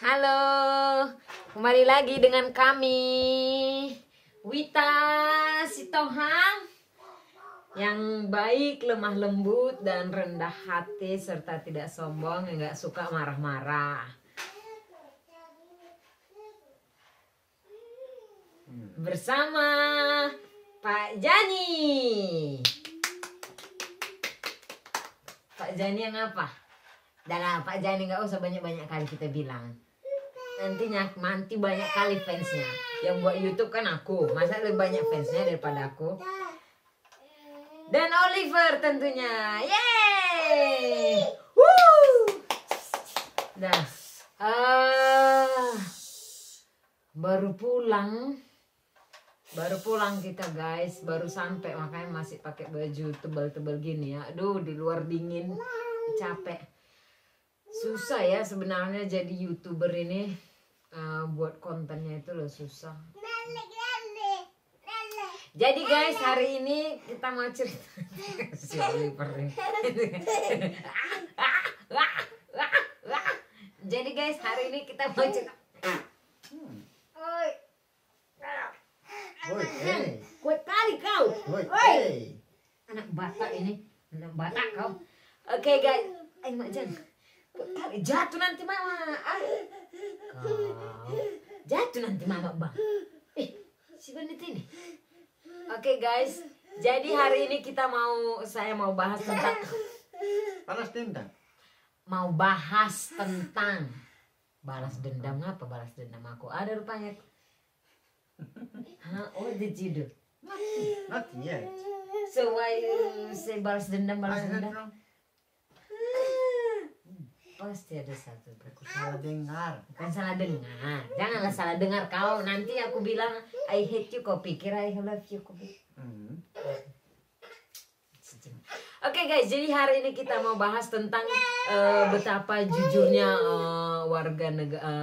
halo. Kembali lagi dengan kami Wita Sitohang yang baik, lemah lembut, dan rendah hati serta tidak sombong, yang gak suka marah-marah. Bersama Pak Jani. Pak Jani yang apa? Jangan Pak Jani, nggak usah banyak-banyak kali kita bilang. Nantinya nanti banyak kali fansnya. Yang buat YouTube kan aku, masa lebih banyak fansnya daripada aku. Dan Oliver tentunya, yeay, woo. Dah, baru pulang kita guys, baru sampai, makanya masih pakai baju tebal-tebal gini ya. Aduh, di luar dingin, capek. Susah ya sebenarnya jadi YouTuber ini, buat kontennya itu loh susah. Jadi guys, hari ini kita mau cerita si Oliver ini. Jadi guys, hari ini kita mau cerita. Kuat kali kau. Oi. Anak Batak ini, anak Batak kau. Oke guys, ayo Macan. Jatuh nanti mama. Kau jatuh nanti mama bang. Si Bandit ini. Oke guys, jadi hari ini saya mau bahas tentang balas dendam. Mau bahas tentang balas dendam. Apa balas dendam aku? Ada rupanya. What did you do? Nothing yet. So why you say balas dendam? Pasti ada satu. Aku salah dengar. Bukan salah dengar. Janganlah salah dengar kau. Nanti aku bilang I hate you, kau pikir I love you, kau pikir. Oke guys, jadi hari ini kita mau bahas tentang betapa jujurnya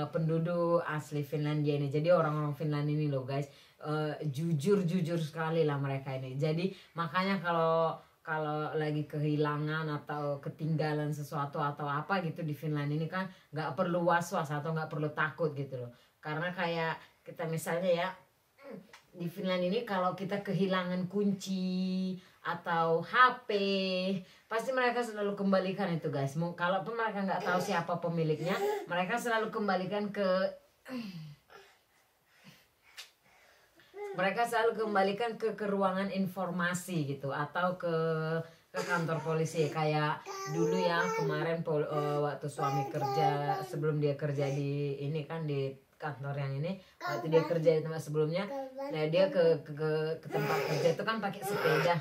penduduk asli Finlandia ini. Jadi orang-orang Finlandia ini loh guys, jujur sekali lah mereka ini. Jadi makanya kalau lagi kehilangan atau ketinggalan sesuatu atau apa gitu di Finland ini kan nggak perlu was-was atau nggak perlu takut gitu loh. Karena kayak kita misalnya ya di Finland ini kalau kita kehilangan kunci atau HP, pasti mereka selalu kembalikan itu guys. Kalaupun mereka nggak tahu siapa pemiliknya, mereka selalu kembalikan ke ruangan informasi gitu, atau ke kantor polisi. Kayak dulu ya kemarin waktu suami kerja, sebelum dia kerja di ini kan di kantor yang ini, waktu dia kerja di tempat sebelumnya, nah dia ke tempat kerja itu kan pakai sepeda.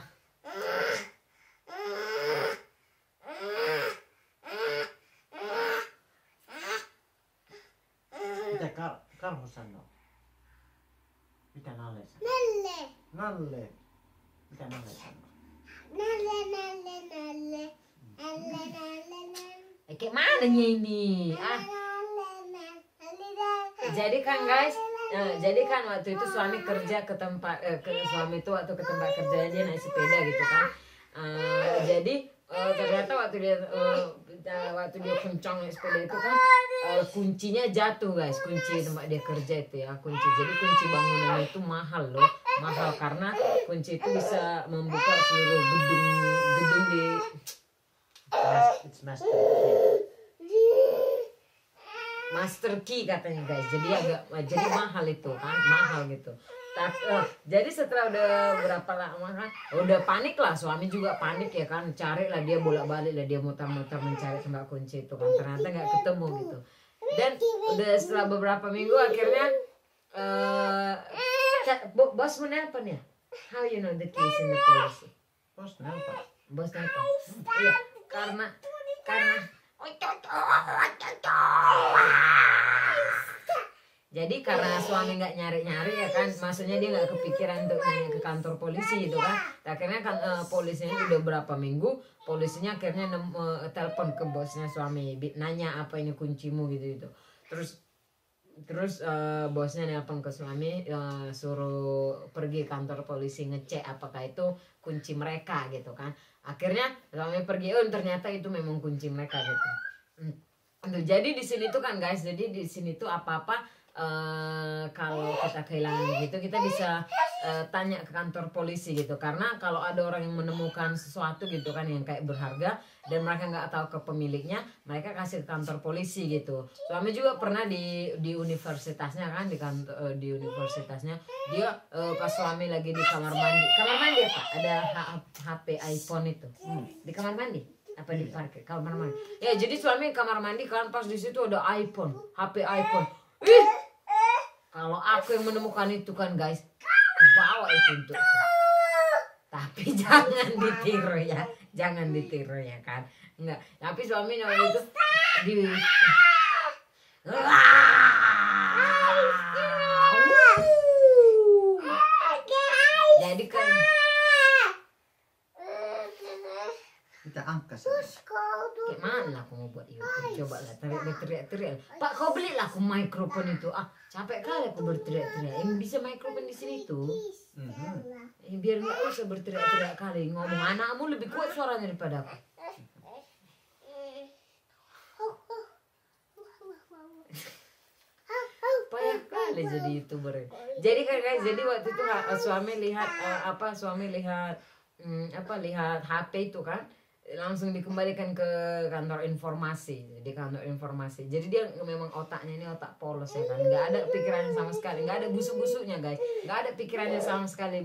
Mitä karhusano? Mitä Nalle sanoo? Nalle. Mitä Nalle sanoo? Nalle. Kayak mananya ini? Jadi kan guys, waktu itu suami kerja ke tempat suami itu waktu ke tempat kerjanya dia naik sepeda gitu kan. Jadi ternyata waktu dia kencang naik sepeda itu kan, kuncinya jatuh guys, kunci tempat dia kerja itu ya, kunci. Jadi kunci bangunan itu mahal loh, mahal karena kunci itu bisa membuka seluruh gedung di master key katanya guys. Jadi mahal itu kan, mahal gitu. Jadi setelah udah berapa lama kan, udah panik lah, suami juga panik ya kan, cari lah dia, bolak-balik lah dia, muter-muter mencari tempat kunci itu kan, ternyata nggak ketemu gitu. Dan udah setelah beberapa minggu akhirnya bos menelpon ya. How you know the keys in the policy? Bos nelpon. Iya, karena jadi karena suami nggak nyari-nyari ya kan, maksudnya dia nggak kepikiran untuk nanya ke kantor polisi gitu kan. Akhirnya kan polisinya udah berapa minggu, polisinya akhirnya telepon ke bosnya suami, nanya apa ini kuncimu gitu. Terus bosnya nelpon ke suami, suruh pergi kantor polisi ngecek apakah itu kunci mereka gitu kan. Akhirnya suami pergi, ternyata itu memang kunci mereka gitu. Tuh, jadi di sini tuh kan guys, jadi di sini tuh apa-apa kalau kita kehilangan gitu kita bisa tanya ke kantor polisi gitu, karena kalau ada orang yang menemukan sesuatu gitu kan yang kayak berharga dan mereka nggak tahu ke pemiliknya, mereka kasih ke kantor polisi gitu. Suami juga pernah di universitasnya kan, di universitasnya dia pas suami lagi di kamar mandi apa ada HP iPhone itu di kamar mandi apa di parkir kamar mandi ya, jadi suami kamar mandi kan pas di situ ada iPhone, HP iPhone. Kalau aku yang menemukan itu kan guys, bawa itu untuk tapi jangan ditiru ya, jangan ditiru ya kan, enggak. Tapi suami waktu itu di jadi kan Kita angkat saja. kayak mana aku mau buat YouTube, coba lah teriak-teriak. Pak, kau belilah aku mikrofon itu. Ah, capek kali aku berteriak-teriak. Yang bisa mikrofon di sini tuh. Biar nggak usah berteriak-teriak kali ngomong. Anakmu lebih kuat suaranya daripada aku. Payah kali jadi YouTuber. Jadi kan guys, jadi waktu itu suami lihat lihat HP itu kan, langsung dikembalikan ke kantor informasi, di kantor informasi. Jadi dia memang otaknya ini otak polos ya kan, nggak ada pikirannya sama sekali, nggak ada busuk-busuknya guys, nggak ada pikirannya sama sekali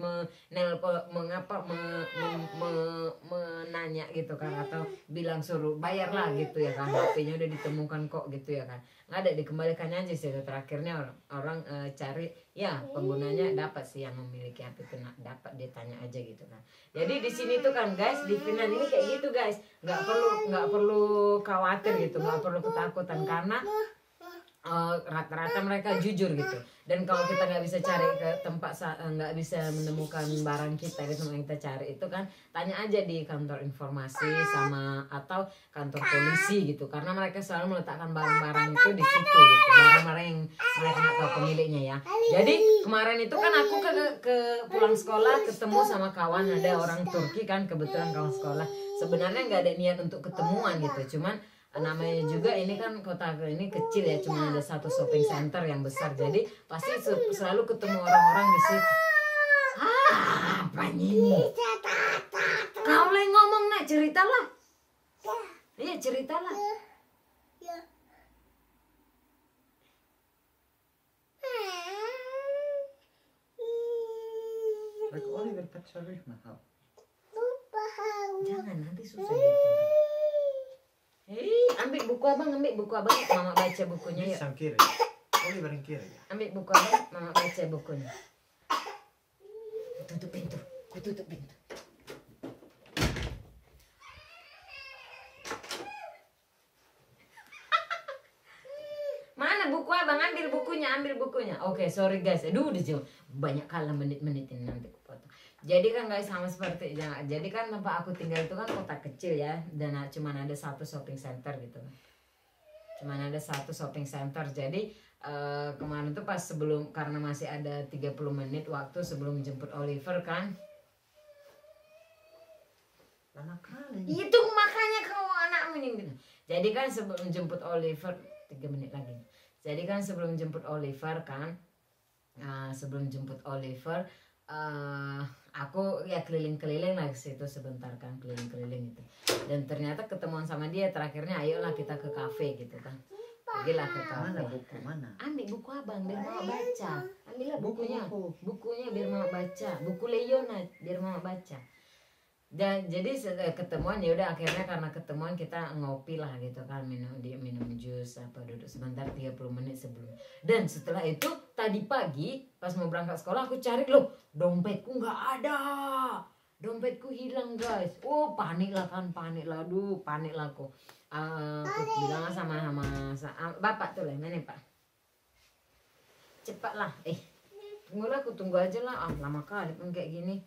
menanya gitu kan, atau bilang suruh bayarlah gitu ya kan, HP-nya udah ditemukan kok gitu ya kan, nggak ada, dikembalikannya aja sih. Terakhirnya orang cari ya penggunanya dapat sih, yang memiliki HP itu dapat, dia tanya aja gitu kan. Jadi di sini tuh kan guys, di Finland ini kayak gitu guys, nggak perlu khawatir gitu, nggak perlu ketakutan, karena rata-rata mereka jujur gitu. Dan kalau kita nggak bisa cari ke tempat, nggak bisa menemukan barang kita gitu yang kita cari itu kan, tanya aja di kantor informasi sama atau kantor polisi gitu, karena mereka selalu meletakkan barang-barang itu di situ gitu, barang-barang yang mereka nggak tahu pemiliknya ya. Jadi kemarin itu kan aku ke pulang sekolah ketemu sama kawan, ada orang Turki kan, kebetulan kawan sekolah. Sebenarnya nggak ada niat untuk ketemuan gitu, cuman namanya juga ini kan kota ini kecil ya, cuma ada satu shopping center yang besar, jadi pasti selalu ketemu orang-orang di situ. Apa ini? Kau lagi ngomong nak, ceritalah. Iya ceritalah. Like Oliver pacar ryhmä. Jangan, nanti susah dia. Ambil buku abang, mama baca bukunya yuk. Missä on kirja? Oliverin kirja. Ambil buku abang, mama baca bukunya. Tutup pintu, tutup pintu. Mana buku abang? Ambil bukunya. Oke, sorry guys. Aduh, udah jauh. Banyak kali menit-menit ini nanti aku potong. Jadi kan guys, sama seperti jadi kan tempat aku tinggal itu kan kota kecil ya, dan cuma ada satu shopping center gitu. Cuman ada satu shopping center. Jadi kemarin tuh pas sebelum, karena masih ada 30 menit waktu sebelum jemput Oliver kan. Lama kali. Itu makanya kau anakmu yang gitu. Jadi kan sebelum jemput Oliver 3 menit lagi. Jadi kan sebelum jemput Oliver kan, aku ya keliling-keliling lah ke situ sebentar kan, keliling-keliling itu. Dan ternyata ketemuan sama dia, terakhirnya ayolah kita ke kafe gitu kan. Pergilah ke kafe. Mana buku mana? Ambil buku abang biar mama baca. Ambillah bukunya. Buku. Bukunya biar mama baca. Buku Leona biar mama baca. Dan jadi ketemuan ya udah, akhirnya karena ketemuan kita ngopi lah gitu kan, minum jus apa, duduk sebentar 30 menit sebelum. Dan setelah itu tadi pagi pas mau berangkat sekolah aku cari, loh dompetku nggak ada, dompetku hilang guys. Oh panik lah, aduh panik lah aku. Aku bilang sama bapak tuh lah, mana pak, cepat lah, tunggu aja lah, lama kali pun kayak gini.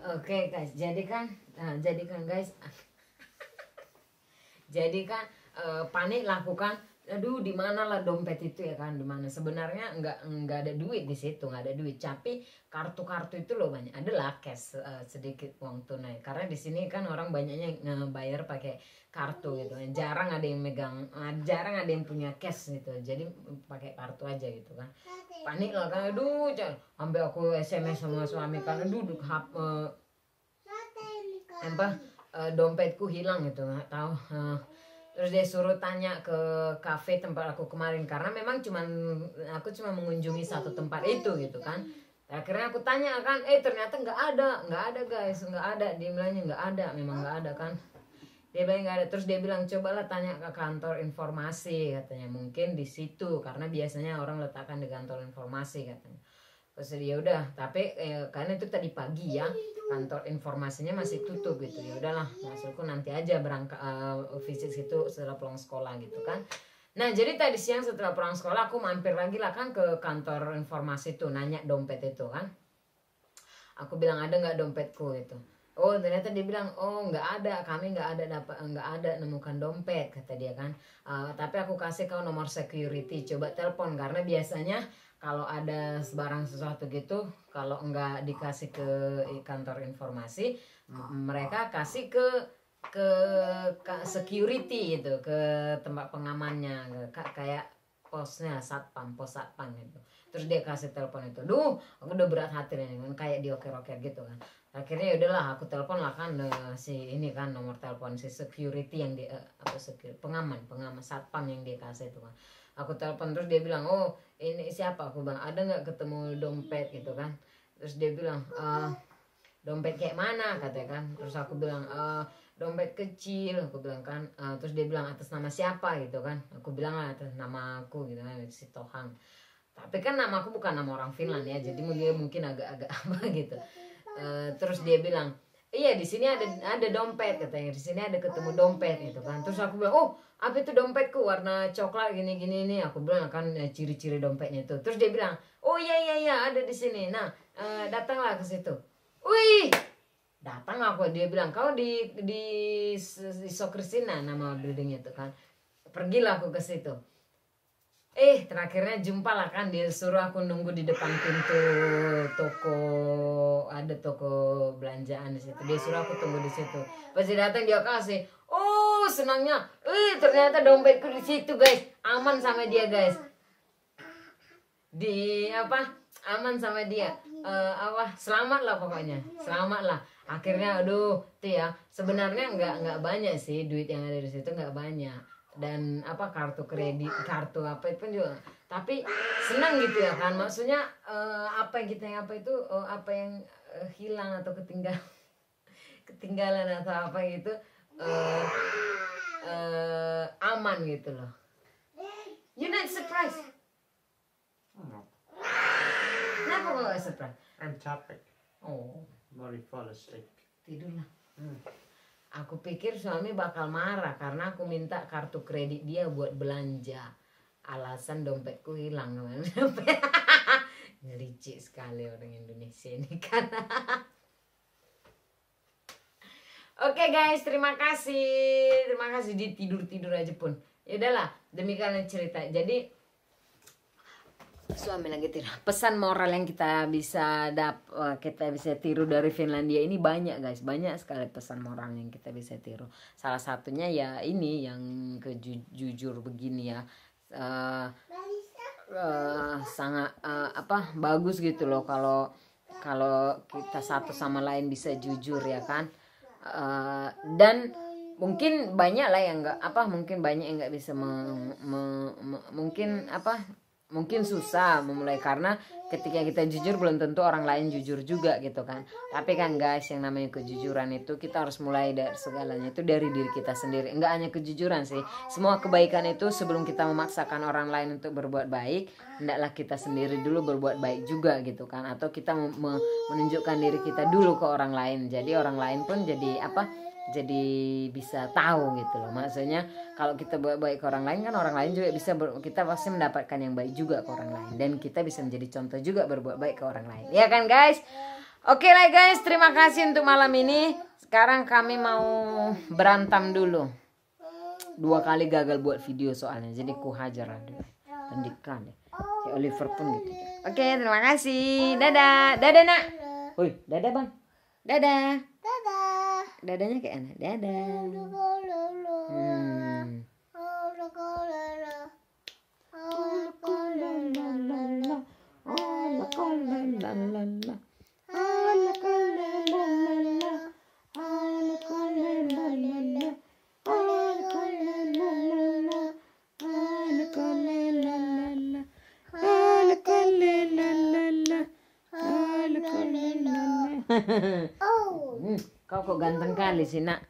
Oke guys, jadi kan guys, jadi kan panik lakukan aduh di mana lah dompet itu ya kan, di mana sebenarnya nggak ada duit di situ, nggak ada duit, tapi kartu-kartu itu loh banyak, adalah cash, sedikit uang tunai, karena di sini kan orang banyaknya ngebayar pakai kartu gitu, jarang ada yang megang, jarang ada yang punya cash gitu, jadi pakai kartu aja gitu kan. Panik lah kan, aduh sampai aku SMS sama suami kan, aduh dompetku hilang gitu, nggak tahu. Terus dia suruh tanya ke kafe tempat aku kemarin, karena memang aku cuma mengunjungi satu tempat itu gitu kan. Akhirnya aku tanya kan, ternyata nggak ada guys, nggak ada. Dia bilangnya nggak ada, memang nggak ada kan. Dia bilang nggak ada. Terus dia bilang cobalah tanya ke kantor informasi katanya, mungkin di situ, karena biasanya orang letakkan di kantor informasi katanya. Terus ya udah, tapi karena itu tadi pagi ya, kantor informasinya masih tutup gitu. Ya udahlah, maksudku nanti aja berangkat visit situ setelah pulang sekolah gitu kan. Nah jadi tadi siang setelah pulang sekolah aku mampir lagi lah kan ke kantor informasi itu, nanya dompet itu kan. Aku bilang ada nggak dompetku itu. Oh ternyata dia bilang, oh nggak ada, kami nggak ada nemukan dompet kata dia kan. Tapi aku kasih kau nomor security, coba telepon, karena biasanya kalau ada sebarang sesuatu gitu, kalau enggak dikasih ke kantor informasi, mereka kasih ke security gitu, ke tempat pengamannya, kayak pos satpam gitu. Terus dia kasih telepon itu, duh aku udah berat hati nih kan, kayak dioker-oker gitu kan. Akhirnya udahlah aku telepon lah kan, si ini kan nomor telepon si security yang dia pengaman satpam yang dia kasih itu kan. Aku telepon, terus dia bilang, oh ini siapa, aku bilang ada nggak ketemu dompet gitu kan. Terus dia bilang, dompet kayak mana katanya kan. Terus aku bilang, dompet kecil, aku bilang kan. Terus dia bilang atas nama siapa gitu kan. Aku bilang atas nama aku gitu kan, si Tohang. Tapi kan nama aku bukan nama orang Finland ya, jadi mungkin agak-agak apa gitu. Terus dia bilang, iya di sini ada dompet katanya, di sini ada ketemu dompet gitu kan. Terus aku bilang, oh apa itu dompetku warna coklat gini ini, aku bilang kan ciri-ciri dompetnya itu. Terus dia bilang, oh iya ada di sini. Nah datanglah ke situ. Wih, datang aku, dia bilang kau di Sokrisina nama buildingnya itu kan. Pergilah aku ke situ. Terakhirnya jumpa lah kan, dia suruh aku nunggu di depan pintu toko, ada toko belanjaan di situ. Dia suruh aku tunggu di situ. Pas dia datang dia kasih, oh senangnya, ternyata dompetku di situ guys, aman sama dia guys. Aman sama dia. Selamat lah pokoknya, selamat lah. Akhirnya aduh tuh ya, sebenarnya nggak banyak sih duit yang ada di situ, nggak banyak. Dan kartu kredit, kartu apa itu pun juga, tapi senang gitu ya kan, maksudnya apa yang hilang atau ketinggalan atau apa gitu, aman gitu loh. You not surprised? Kenapa kok gak surprise? I'm capek. Oh, Baru fall asleep. tidurlah. Aku pikir suami bakal marah karena aku minta kartu kredit dia buat belanja. Alasan dompetku hilang. Licik sekali orang Indonesia ini kan. Oke guys, terima kasih di tidur aja pun. Ya udahlah, demikian cerita. Jadi suami lagi tidur. Pesan moral yang kita bisa tiru dari Finlandia ini banyak guys, banyak sekali pesan moral yang kita bisa tiru. Salah satunya ya ini yang jujur begini ya, sangat bagus gitu loh kalau kita satu sama lain bisa jujur ya kan. Dan mungkin banyak lah yang nggak bisa mungkin susah memulai, karena ketika kita jujur belum tentu orang lain jujur juga gitu kan. Tapi kan guys, yang namanya kejujuran itu kita harus mulai dari segalanya itu dari diri kita sendiri. Enggak hanya kejujuran sih, semua kebaikan itu sebelum kita memaksakan orang lain untuk berbuat baik, hendaklah kita sendiri dulu berbuat baik juga gitu kan. Atau kita menunjukkan diri kita dulu ke orang lain, jadi orang lain pun jadi jadi bisa tahu gitu loh. Maksudnya kalau kita buat baik ke orang lain kan orang lain juga bisa kita pasti mendapatkan yang baik juga ke orang lain, dan kita bisa menjadi contoh juga berbuat baik ke orang lain, ya kan guys. Oke lah guys, terima kasih untuk malam ini. Sekarang kami mau berantam dulu. 2 kali gagal buat video soalnya, jadi ku hajar aduh. Pendidikan deh. Si Oliver pun gitu. Oke, terima kasih. Dadah. Dadah, Nak. Woi, dadah, Bang. Dadah. Dadanya kayak anak. Dadah. Kau kok ganteng kali sih, Nak.